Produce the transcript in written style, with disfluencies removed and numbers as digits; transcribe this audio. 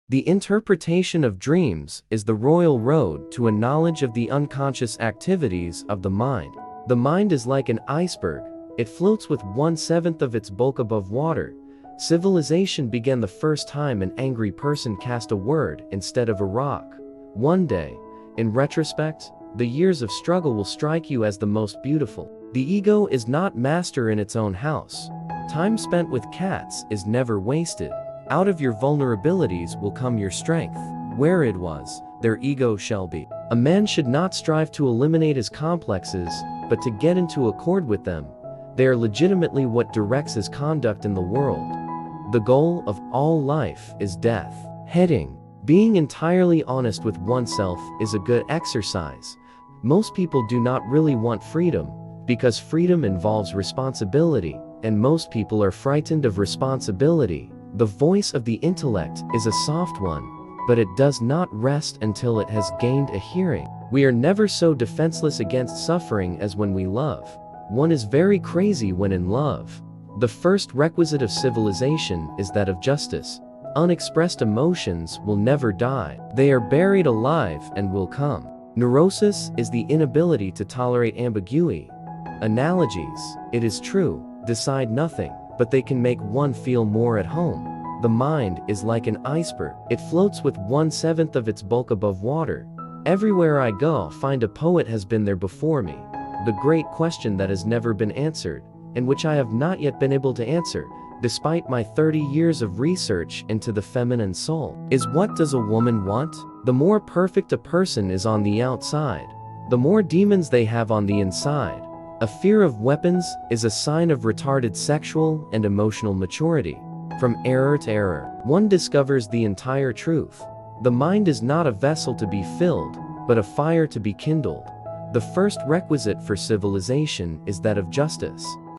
The interpretation of dreams is the royal road to a knowledge of the unconscious activities of the mind. The mind is like an iceberg. It floats with 1/7 of its bulk above water. Civilization began the first time an angry person cast a word instead of a rock. One day, in retrospect, the years of struggle will strike you as the most beautiful. The ego is not master in its own house. Time spent with cats is never wasted. Out of your vulnerabilities will come your strength. Where it was, their ego shall be. A man should not strive to eliminate his complexes, but to get into accord with them. They are legitimately what directs his conduct in the world. The goal of all life is death. Heading: being entirely honest with oneself is a good exercise. Most people do not really want freedom, because freedom involves responsibility, and most people are frightened of responsibility. The voice of the intellect is a soft one, but it does not rest until it has gained a hearing. We are never so defenseless against suffering as when we love. One is very crazy when in love. The first requisite of civilization is that of justice. Unexpressed emotions will never die. They are buried alive and will come. Neurosis is the inability to tolerate ambiguity. Analogies, it is true, decide nothing, but they can make one feel more at home. The mind is like an iceberg. It floats with 1/7 of its bulk above water. Everywhere I go, find a poet has been there before me. The great question that has never been answered, and which I have not yet been able to answer, despite my 30 years of research into the feminine soul, is what does a woman want? The more perfect a person is on the outside, the more demons they have on the inside. A fear of weapons is a sign of retarded sexual and emotional maturity. From error to error, one discovers the entire truth. The mind is not a vessel to be filled, but a fire to be kindled. The first requisite for civilization is that of justice.